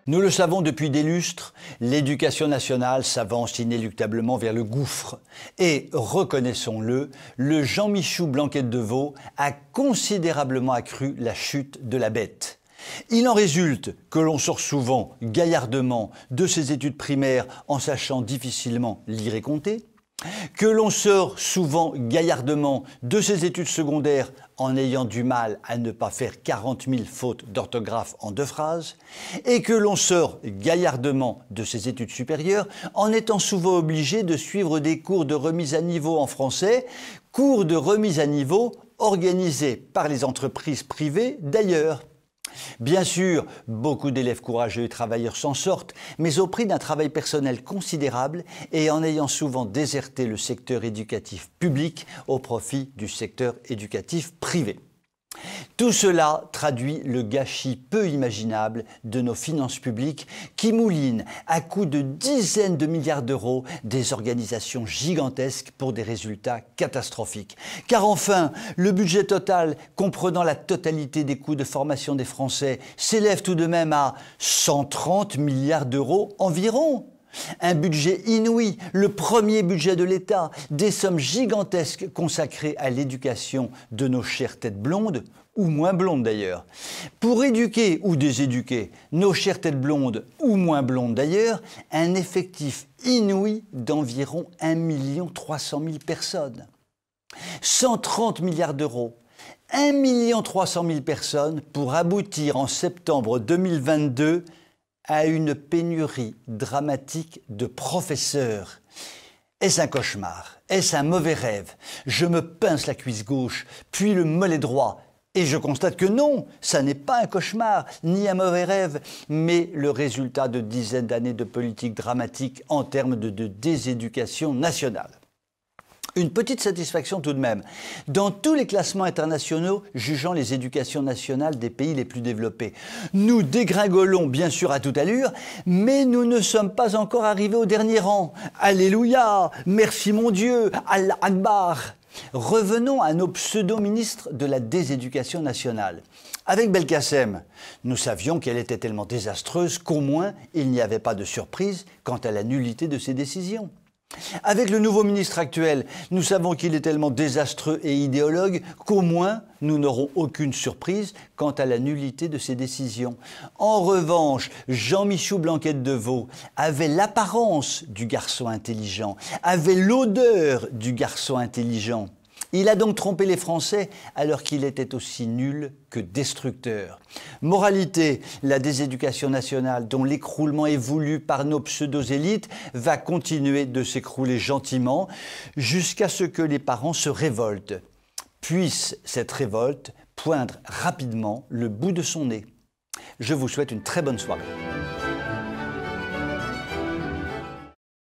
Nous le savons depuis des lustres, l'éducation nationale s'avance inéluctablement vers le gouffre. Et, reconnaissons-le, le Jean Michou Blanquette de Veau a considérablement accru la chute de la bête. Il en résulte que l'on sort souvent gaillardement de ses études primaires en sachant difficilement lire et compter, que l'on sort souvent gaillardement de ses études secondaires en ayant du mal à ne pas faire 40 000 fautes d'orthographe en 2 phrases, et que l'on sort gaillardement de ses études supérieures en étant souvent obligé de suivre des cours de remise à niveau en français, cours de remise à niveau organisés par les entreprises privées d'ailleurs. Bien sûr, beaucoup d'élèves courageux et travailleurs s'en sortent, mais au prix d'un travail personnel considérable et en ayant souvent déserté le secteur éducatif public au profit du secteur éducatif privé. Tout cela traduit le gâchis peu imaginable de nos finances publiques qui moulinent à coups de dizaines de milliards d'euros des organisations gigantesques pour des résultats catastrophiques. Car enfin, le budget total comprenant la totalité des coûts de formation des Français s'élève tout de même à 130 milliards d'euros environ. Un budget inouï, le premier budget de l'État, des sommes gigantesques consacrées à l'éducation de nos chères têtes blondes, ou moins blondes d'ailleurs. Pour éduquer ou déséduquer nos chères têtes blondes, ou moins blondes d'ailleurs, un effectif inouï d'environ 1 300 000 personnes. 130 milliards d'euros. 1 300 000 personnes pour aboutir en septembre 2022 à une pénurie dramatique de professeurs. Est-ce un cauchemar? Est-ce un mauvais rêve? Je me pince la cuisse gauche, puis le mollet droit, et je constate que non, ça n'est pas un cauchemar, ni un mauvais rêve, mais le résultat de dizaines d'années de politique dramatique en termes de déséducation nationale. Une petite satisfaction tout de même. Dans tous les classements internationaux jugeant les éducations nationales des pays les plus développés, nous dégringolons bien sûr à toute allure, mais nous ne sommes pas encore arrivés au dernier rang. Alléluia, merci mon Dieu, Allah Akbar. Revenons à nos pseudo-ministres de la déséducation nationale. Avec Belkacem, nous savions qu'elle était tellement désastreuse qu'au moins il n'y avait pas de surprise quant à la nullité de ses décisions. Avec le nouveau ministre actuel, nous savons qu'il est tellement désastreux et idéologue qu'au moins nous n'aurons aucune surprise quant à la nullité de ses décisions. En revanche, Jean Michou Blanquette de Veau avait l'apparence du garçon intelligent, avait l'odeur du garçon intelligent. Il a donc trompé les Français alors qu'il était aussi nul que destructeur. Moralité, la déséducation nationale dont l'écroulement est voulu par nos pseudo-élites va continuer de s'écrouler gentiment jusqu'à ce que les parents se révoltent. Puisse cette révolte poindre rapidement le bout de son nez. Je vous souhaite une très bonne soirée.